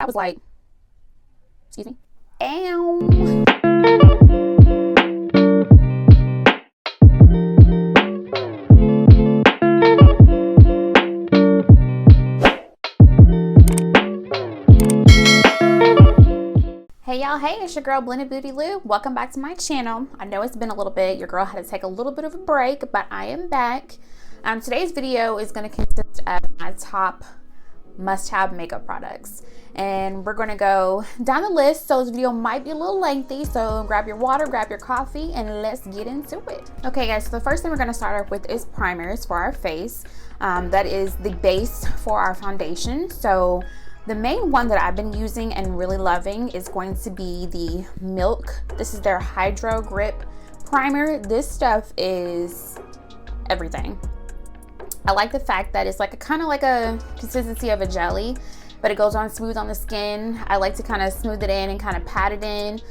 was like, excuse me, ow. Hey y'all, hey, it's your girl Blended BeautyLou. Welcome back to my channel. I know it's been a little bit. Your girl had to take a little bit of a break, but I am back. Today's video is going to consist of my top must-have makeup products. And we're going to go down the list, so this video might be a little lengthy. So grab your water, grab your coffee, and let's get into it. Okay guys, so the first thing we're going to start off with is primers for our face. That is the base for our foundation. So the main one that I've been using and really loving is going to be the Milk. This is their Hydro Grip Primer. This stuff is everything. I like the fact that it's like kind of like a consistency of a jelly, but it goes on smooth on the skin. I like to kind of smooth it in and kind of pat it in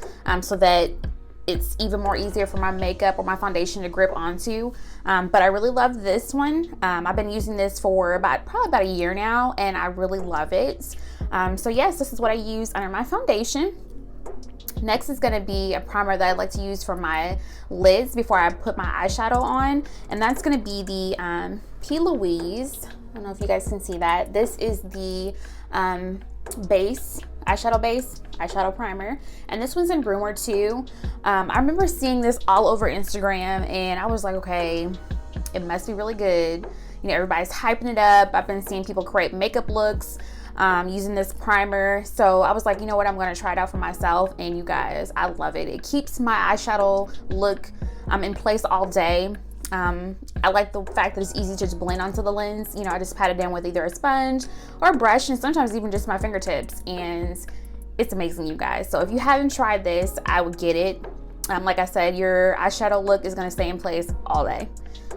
so that it's even more easier for my makeup or my foundation to grip onto. But I really love this one. I've been using this for probably about a year now, and I really love it. So yes, this is what I use under my foundation. Next is gonna be a primer that I like to use for my lids before I put my eyeshadow on, and that's gonna be the P. Louise. I don't know if you guys can see that. This is the eyeshadow primer, and this one's in Rumor too. I remember seeing this all over Instagram, and I was like, okay, it must be really good. You know, everybody's hyping it up. I've been seeing people create makeup looks using this primer, so I was like, you know what, I'm gonna try it out for myself. And you guys, I love it. It keeps my eyeshadow look in place all day. I like the fact that it's easy to just blend onto the lens. You know, I just pat it in with either a sponge or a brush, and sometimes even just my fingertips, and it's amazing, you guys. So if you haven't tried this, I would get it. Like I said, your eyeshadow look is going to stay in place all day,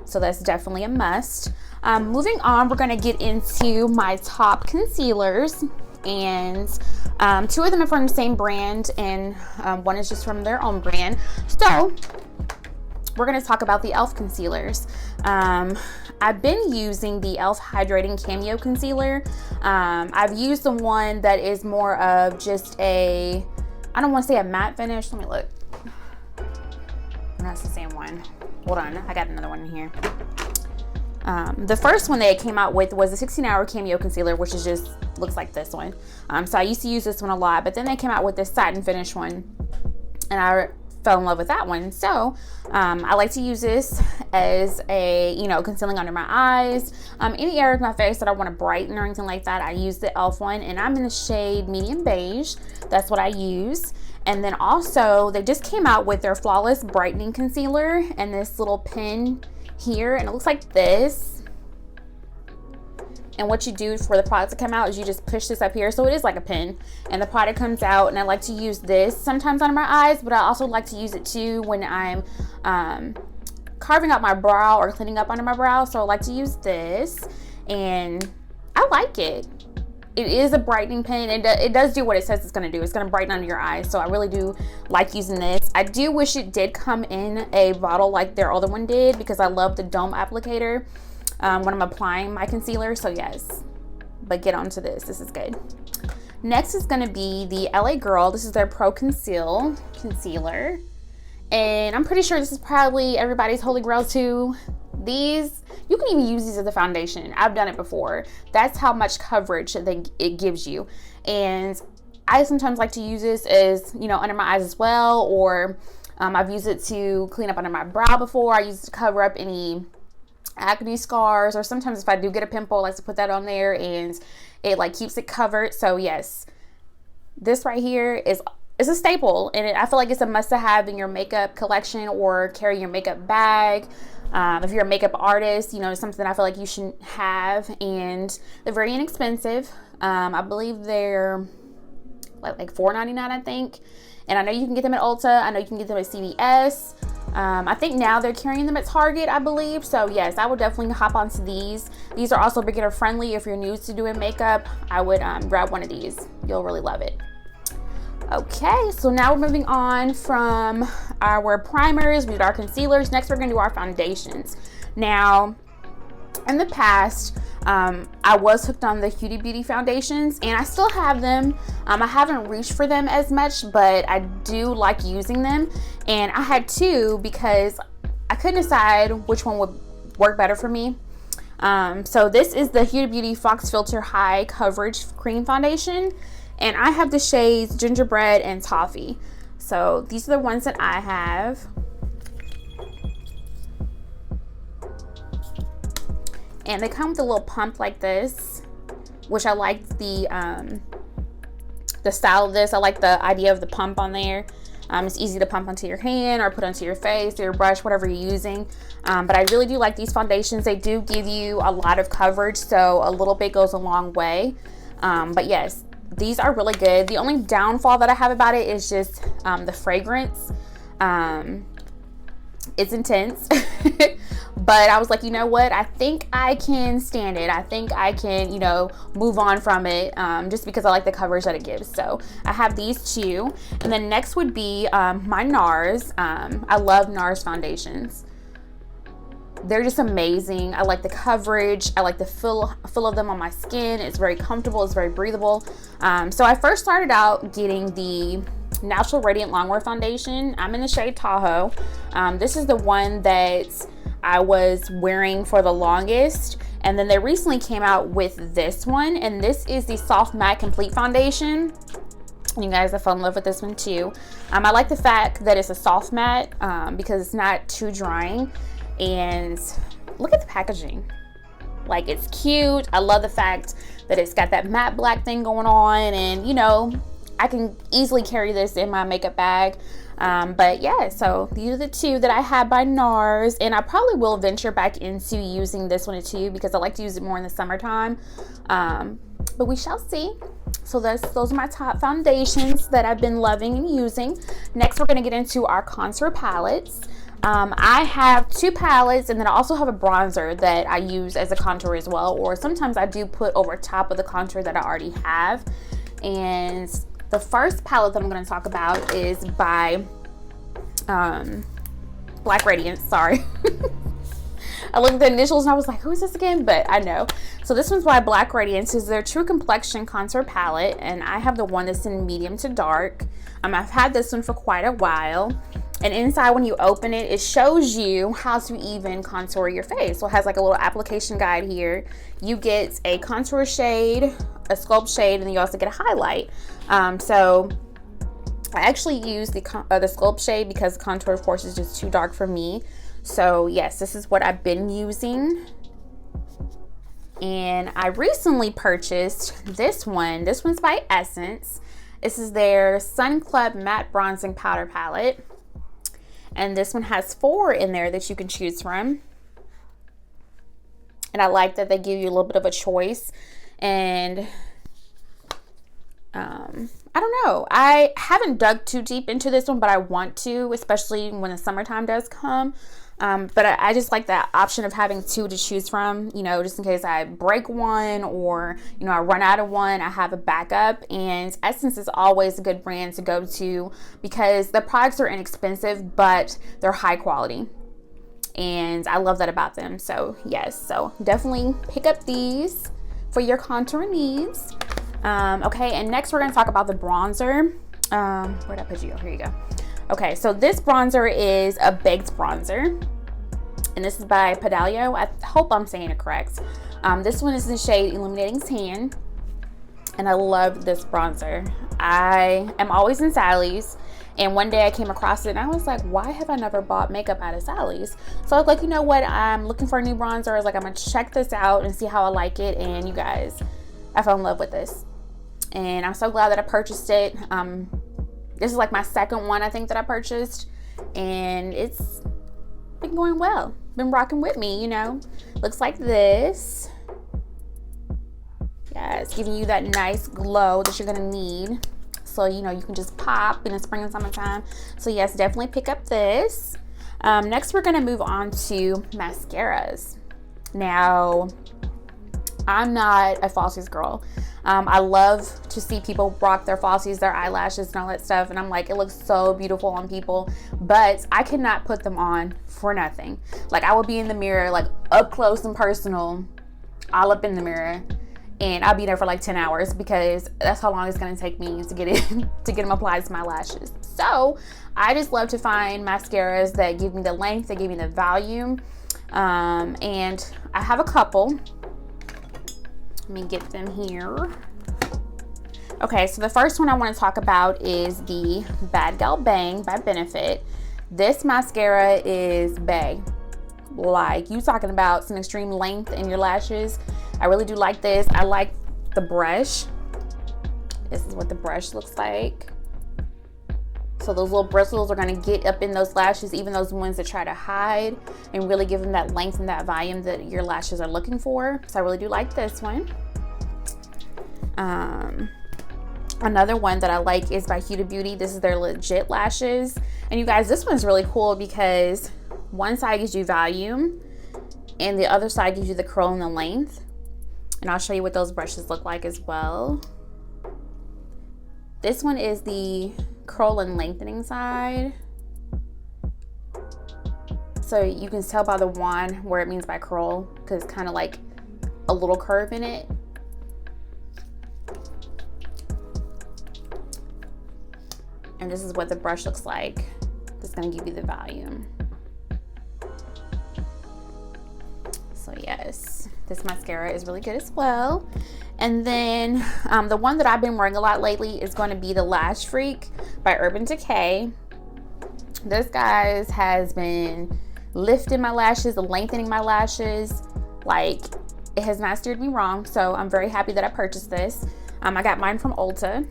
so that's definitely a must. Moving on, we're going to get into my top concealers, and two of them are from the same brand, and one is just from their own brand. So we're going to talk about the e.l.f. concealers. I've been using the e.l.f. Hydrating Cameo Concealer. I've used the one that is more of just I don't want to say a matte finish. Let me look. That's the same one. Hold on, I got another one in here. The first one they came out with was the 16-hour Cameo Concealer, which is just looks like this one. So I used to use this one a lot, but then they came out with this satin finish one, and I fell in love with that one. So I like to use this as a, concealing under my eyes, any area of my face that I want to brighten or anything like that. I use the e.l.f. one, and I'm in the shade medium beige. That's what I use. And then also they just came out with their Flawless Brightening Concealer, and this little pin here, and it looks like this. And what you do for the product to come out is you just push this up here, so it is like a pin, and the product comes out. And I like to use this sometimes under my eyes, but I also like to use it too when I'm carving out my brow or cleaning up under my brow. So I like to use this, and I like it. It is a brightening pen. It does do what it says it's going to do. It's going to brighten under your eyes, so I really do like using this. I do wish it did come in a bottle like their other one did, because I love the dome applicator when I'm applying my concealer. So yes, but get onto this. This is good. Next is going to be the LA Girl. This is their Pro Conceal Concealer, and I'm pretty sure this is probably everybody's holy grail too. These, you can even use these as a foundation. I've done it before. That's how much coverage it gives you. And I sometimes like to use this as, under my eyes as well, or I've used it to clean up under my brow before. I use it to cover up any acne scars, or sometimes if I do get a pimple, I like to put that on there, and it like keeps it covered. So yes, this right here is a staple, and I feel like it's a must-have in your makeup collection or carry your makeup bag. If you're a makeup artist, it's something I feel like you should have, and they're very inexpensive. I believe they're like $4.99, I think. And I know you can get them at Ulta. I know you can get them at CVS. I think now they're carrying them at Target, I believe. So yes, I would definitely hop onto these. These are also beginner friendly. If you're new to doing makeup, I would grab one of these. You'll really love it. Okay, so now we're moving on from our primers. We did our concealers. Next, we're going to do our foundations. Now, In the past, I was hooked on the Ulta Beauty foundations, and I still have them. I haven't reached for them as much, but I do like using them. And I had two because I couldn't decide which one would work better for me. So this is the Ulta Beauty Fox Filter High Coverage Cream Foundation, and I have the shades Gingerbread and Toffee. So these are the ones that I have. And they come with a little pump like this, which I like the style of this. I like the idea of the pump on there. It's easy to pump onto your hand or put onto your face or your brush, whatever you're using. But I really do like these foundations. They do give you a lot of coverage, so a little bit goes a long way. But yes, these are really good. The only downfall that I have about it is just the fragrance. It's intense. But I was like, you know what? I think I can stand it. I think I can, you know, move on from it, just because I like the coverage that it gives. So I have these two. And then next would be my NARS. I love NARS foundations. They're just amazing. I like the coverage. I like the feel of them on my skin. It's very comfortable. It's very breathable. So I first started out getting the Natural Radiant Longwear foundation. I'm in the shade Tahoe. This is the one that I was wearing for the longest, and then they recently came out with this one, and this is the Soft Matte Complete Foundation. You guys, I fell in love with this one too. I like the fact that it's a soft matte because it's not too drying, and look at the packaging. Like, it's cute. I love the fact that it's got that matte black thing going on, and you know, I can easily carry this in my makeup bag. But yeah, so these are the two that I have by NARS, and I probably will venture back into using this one too because I like to use it more in the summertime. But we shall see. So those are my top foundations that I've been loving and using. Next, we're going to get into our contour palettes. I have two palettes, and then I also have a bronzer that I use as a contour as well, or sometimes I do put over top of the contour that I already have. And the first palette that I'm going to talk about is by Black Radiance. Sorry. I looked at the initials and I was like, who is this again? But I know. So this one's by Black Radiance. It's their True Complexion Contour Palette, and I have the one that's in medium to dark. I've had this one for quite a while. And inside, when you open it, it shows you how to even contour your face. So it has like a little application guide here. You get a contour shade, a sculpt shade, and then you also get a highlight. So I actually use the sculpt shade because contour, of course, is just too dark for me. So yes, this is what I've been using. And I recently purchased this one. This one's by Essence. This is their Sun Club Matte Bronzing Powder Palette. And this one has 4 in there that you can choose from. And I like that they give you a little bit of a choice. And I don't know. I haven't dug too deep into this one, but I want to, especially when the summertime does come. But I just like that option of having 2 to choose from, you know, just in case I break one or, you know, I run out of one, I have a backup. And Essence is always a good brand to go to because the products are inexpensive, but they're high quality. And I love that about them. So yes, so definitely pick up these for your contour needs. Okay, and next we're going to talk about the bronzer. Where'd I put you? Here you go. Okay, so this bronzer is a baked bronzer, and this is by BeautyLou. I hope I'm saying it correct. This one is in the shade Illuminating Tan, and I love this bronzer. I am always in Sally's, and one day I came across it, and I was like, why have I never bought makeup out of Sally's? So I was like, you know what? I'm looking for a new bronzer. I was like, I'm going to check this out and see how I like it, and you guys, I fell in love with this, and I'm so glad that I purchased it. This is like my second one, I think, that I purchased, and it's been going well. Been rocking with me, you know. Looks like this. Yeah, it's giving you that nice glow that you're gonna need. So, you know, you can just pop in the spring and summertime. So yes, definitely pick up this. Next, we're gonna move on to mascaras. Now, I'm not a falsies girl. I love to see people rock their falsies, their eyelashes and all that stuff, and I'm like, it looks so beautiful on people, but I cannot put them on for nothing. Like, I will be in the mirror, like up close and personal, all up in the mirror, and I'll be there for like 10 hours because that's how long it's going to take me to get them applied to my lashes. So I just love to find mascaras that give me the length, that give me the volume, and I have a couple. Let me get them here. Okay, so the first one I want to talk about is the Bad Gal Bang by Benefit. This mascara is bae. Like, you talking about some extreme length in your lashes. I really do like this. I like the brush. This is what the brush looks like. So those little bristles are going to get up in those lashes, even those ones that try to hide, and really give them that length and that volume that your lashes are looking for. So I really do like this one. Another one that I like is by Ulta Beauty. This is their Legit lashes. And you guys, this one's really cool because one side gives you volume and the other side gives you the curl and the length. And I'll show you what those brushes look like as well. This one is the curl and lengthening side. So you can tell by the wand where it means by curl, because it's kind of like a little curve in it. And this is what the brush looks like. It's gonna give you the volume. So yes, this mascara is really good as well. And then the one that I've been wearing a lot lately is going to be the Lash Freak by Urban Decay. This, guys, has been lifting my lashes, lengthening my lashes. Like, it has not steered me wrong. So I'm very happy that I purchased this. I got mine from Ulta,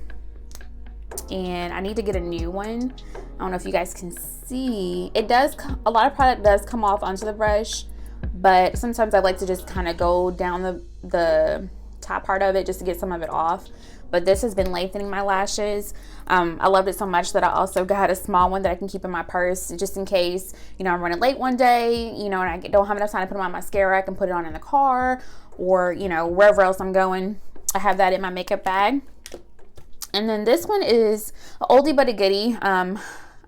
and I need to get a new one. I don't know if you guys can see. It does, a lot of product does come off onto the brush, but sometimes I like to just kind of go down the top part of it just to get some of it off. But this has been lengthening my lashes. I loved it so much that I also got a small one that I can keep in my purse just in case, you know, I'm running late one day, you know, and I don't have enough time to put on my mascara. I can put it on in the car or, you know, wherever else I'm going. I have that in my makeup bag. And then this one is an oldie but a goodie.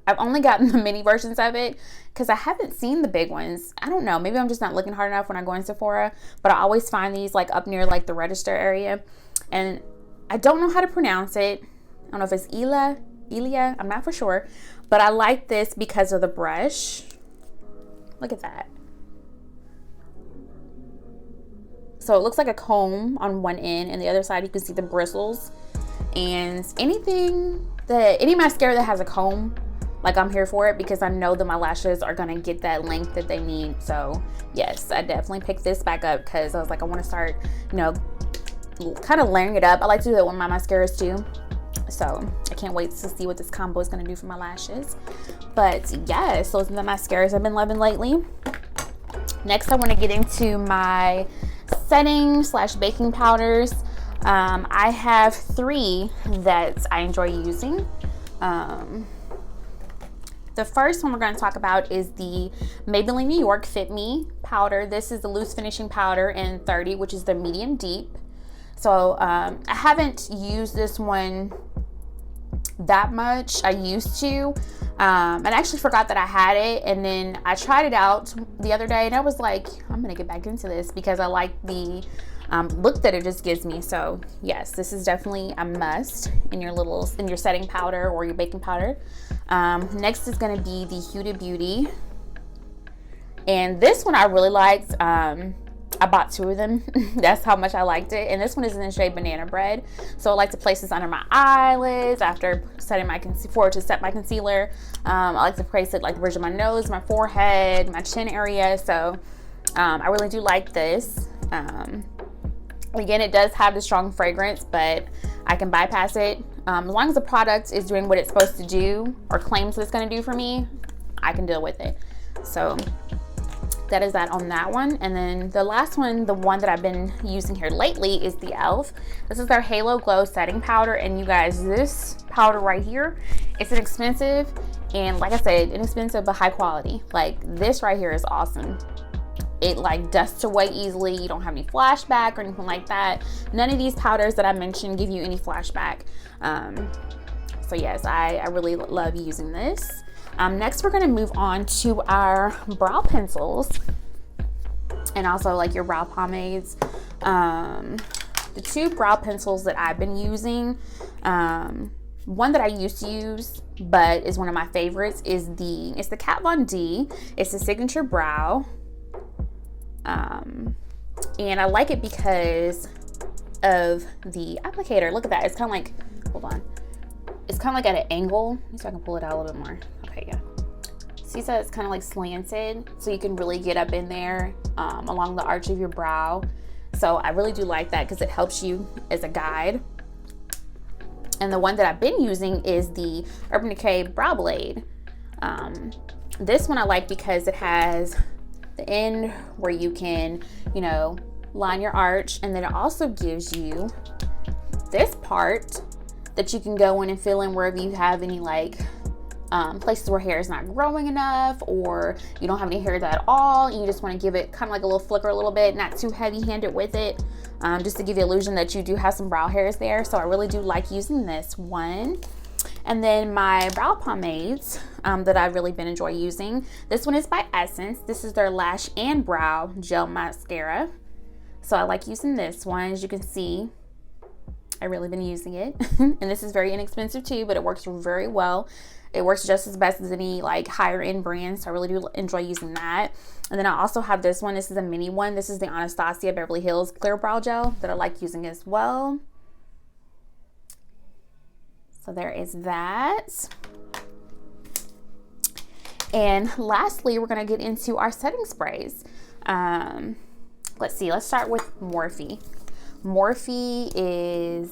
I've only gotten the mini versions of it because I haven't seen the big ones. I don't know, maybe I'm just not looking hard enough when I go in Sephora, but I always find these like up near like the register area, and I don't know how to pronounce it. I don't know if it's Ilia, I'm not for sure, but I like this because of the brush. Look at that. So it looks like a comb on one end, and the other side you can see the bristles. And any mascara that has a comb, like, I'm here for it because I know that my lashes are gonna get that length that they need. So yes, I definitely picked this back up because I was like, I want to start, you know, kind of layering it up. I like to do that with my mascaras too. So I can't wait to see what this combo is gonna do for my lashes. But yes, those are the mascaras I've been loving lately. Next, I want to get into my setting / baking powders. I have 3 that I enjoy using. The first one we're going to talk about is the Maybelline New York Fit Me powder. This is the loose finishing powder in 30, which is the medium deep. So I haven't used this one that much. I used to, and I actually forgot that I had it, and then I tried it out the other day and I was like, I'm gonna get back into this because I like the look that it just gives me. So yes, this is definitely a must in your setting powder or your baking powder. Next is going to be the Ulta Beauty, and this one I really liked. I bought 2 of them. That's how much I liked it. And this one is in the shade Banana Bread. So I like to place this under my eyelids after setting my to set my concealer. I like to place it like the bridge of my nose, my forehead, my chin area. So I really do like this. Again, it does have the strong fragrance, but I can bypass it. As long as the product is doing what it's supposed to do or claims what it's going to do for me, I can deal with it. So that is that on that one. And then the last one, the one that I've been using here lately, is the e.l.f. This is their Halo Glow setting powder. And you guys, this powder right here, it's inexpensive, and like I said, inexpensive but high quality. Like, this right here is awesome. it like dusts away easily. You don't have any flashback or anything like that. None of these powders that I mentioned give you any flashback. So yes, I really love using this. Next, we're going to move on to our brow pencils and also like your brow pomades. The two brow pencils that I've been using, one that I used to use but is one of my favorites is it's the Kat Von D. It's the Signature Brow, and I like it because of the applicator. Look at that. It's kind of like, hold on, it's kind of like at an angle. Let me see if I can pull it out a little bit more. Okay, yeah. See, so it's kind of like slanted, so you can really get up in there along the arch of your brow. So I really do like that because it helps you as a guide. And the one that I've been using is the Urban Decay Brow Blade. This one I like because it has the end where you can, you know, line your arch, and then it also gives you this part that you can go in and fill in wherever you have any like places where hair is not growing enough, or you don't have any hair at all, and you just want to give it kind of like a little flicker a little bit, not too heavy handed with it, just to give the illusion that you do have some brow hairs there. So I really do like using this one. And then my brow pomades that I've really been enjoying using, this one is by Essence. This is their Lash and Brow Gel Mascara. So I like using this one. As you can see, I've really been using it. And this is very inexpensive too, but it works very well. It works just as best as any like higher end brand, so I really do enjoy using that. And then I also have this one. This is a mini one. This is the Anastasia Beverly Hills Clear Brow Gel that I like using as well. So there is that. And lastly, we're going to get into our setting sprays. Let's see. Let's start with Morphe. Morphe is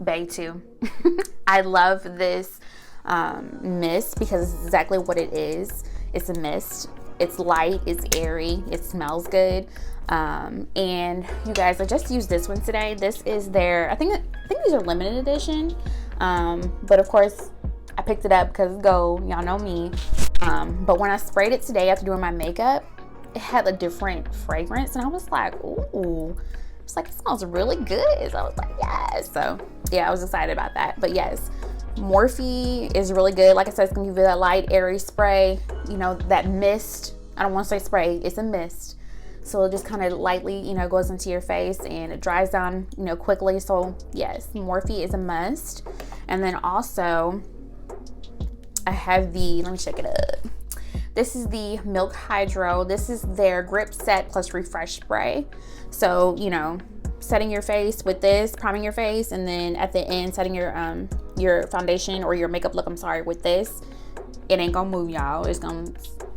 Bay 2. I love this mist because it's exactly what it is. It's a mist. It's light, it's airy, it smells good. And you guys, I just used this one today. This is their, I think these are limited edition. But of course I picked it up because it's gold, y'all know me. But when I sprayed it today after doing my makeup, it had a different fragrance, and I was like, ooh, it's like, it smells really good. So I was like, yes. So yeah, I was excited about that. But yes, Morphe is really good. Like I said, it's gonna give you that light, airy spray, you know, that mist. I don't want to say spray, it's a mist. So it just kind of lightly, you know, goes into your face and it dries down, you know, quickly. So yes, Morphe is a must. And then also I have the, let me check it up. This is the Milk Hydro. This is their Grip Set Plus Refresh Spray. So, you know, setting your face with this, priming your face, and then at the end setting your foundation or your makeup look, I'm sorry, with this. It ain't gonna move, y'all. It's gonna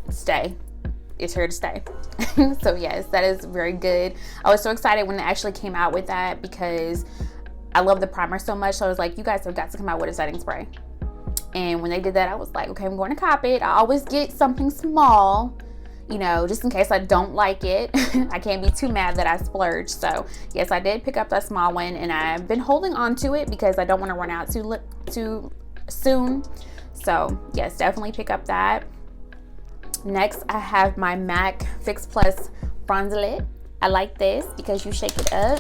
stay. It's here to stay. So yes, that is very good. I was so excited when it actually came out with that because I love the primer so much. So I was like, you guys have got to come out with a setting spray. And when they did that, I was like, okay, I'm going to copy it. I always get something small, you know, just in case I don't like it. I can't be too mad that I splurged. So yes, I did pick up that small one, and I've been holding on to it because I don't want to run out too soon. So yes, definitely pick up that. Next, I have my MAC Fix Plus Bronzelet. I like this because you shake it up.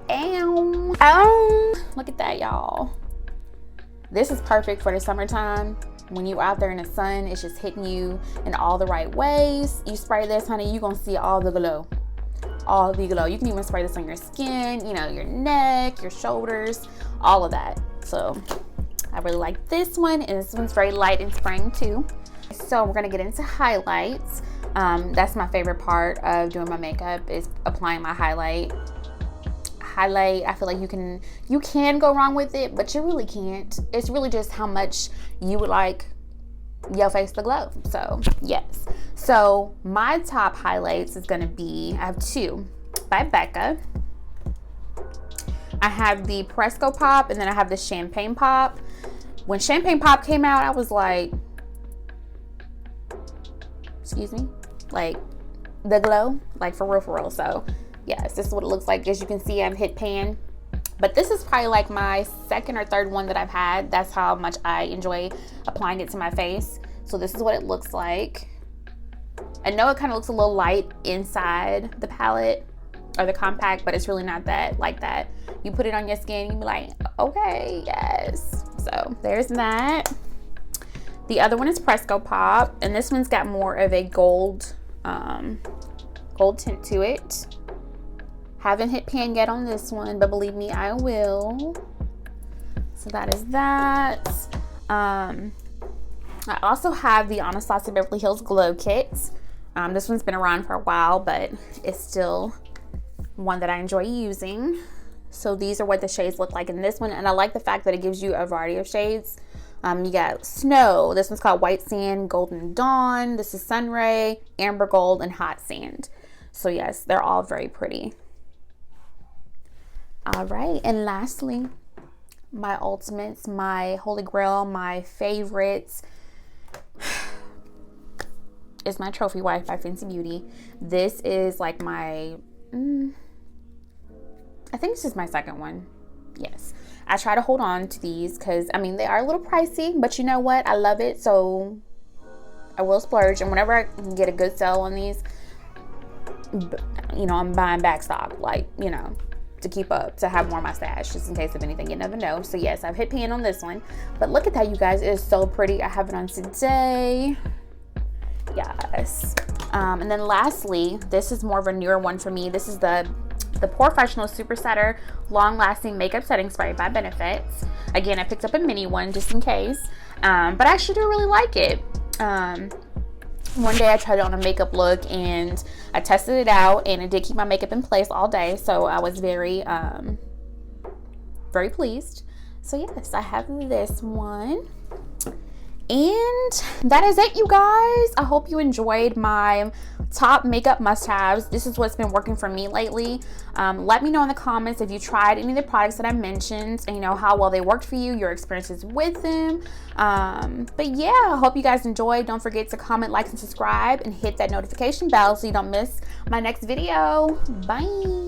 Ow. Ow. Look at that, y'all. This is perfect for the summertime. When you're out there in the sun, it's just hitting you in all the right ways. You spray this, honey, you're gonna see all the glow. All the glow. You can even spray this on your skin, you know, your neck, your shoulders, all of that. So I really like this one, and this one's very light and spraying too. So we're gonna get into highlights. That's my favorite part of doing my makeup, is applying my highlight. I feel like you can go wrong with it, but you really can't. It's really just how much you would like your face to glow. So yes. So my top highlights is gonna be, I have two by Becca. I have the Fresco Pop, and then I have the Champagne Pop. When Champagne Pop came out, I was like, excuse me, like the glow, like for real. So yes, this is what it looks like. As you can see, I'm hit pan, but this is probably like my second or third one that I've had. That's how much I enjoy applying it to my face. So this is what it looks like. I know it kind of looks a little light inside the palette or the compact, but it's really not that like that. You put it on your skin, you be like, okay, yes. So there's that. The other one is Fresco Pop, and this one's got more of a gold tint to it. Haven't hit pan yet on this one, but believe me, I will. So that is that. I also have the Anastasia Beverly Hills Glow Kit. This one's been around for a while, but it's still one that I enjoy using. So these are what the shades look like in this one, and I like the fact that it gives you a variety of shades. You got Snow. This one's called White Sand, Golden Dawn. This is Sunray, Amber Gold, and Hot Sand. So yes, they're all very pretty. All right, and lastly, my ultimates, my holy grail, my favorites is my Trophy Wife by Fenty Beauty. This is like my, I think this is my second one. Yes. I try to hold on to these because, I mean, they are a little pricey, but you know what? I love it, so I will splurge. And whenever I can get a good sale on these, you know, I'm buying back stock, like, you know, to keep up, to have more in my stash, just in case of anything. You never know. So, yes, I've hit pan on this one. But look at that, you guys. It is so pretty. I have it on today. Yes. And then lastly, this is more of a newer one for me. This is the Professional Super Setter Long Lasting Makeup Setting Spray by Benefits. Again, I picked up a mini one just in case, but I actually do really like it. One day I tried it on a makeup look and I tested it out, and it did keep my makeup in place all day, so I was very very pleased. So yes, I have this one. And that is it, you guys. I hope you enjoyed my top makeup must-haves. This is what's been working for me lately. Let me know in the comments if you tried any of the products that I mentioned and you know how well they worked for you, your experiences with them. But yeah, I hope you guys enjoyed. Don't forget to comment, like, and subscribe, and hit that notification bell so you don't miss my next video. Bye.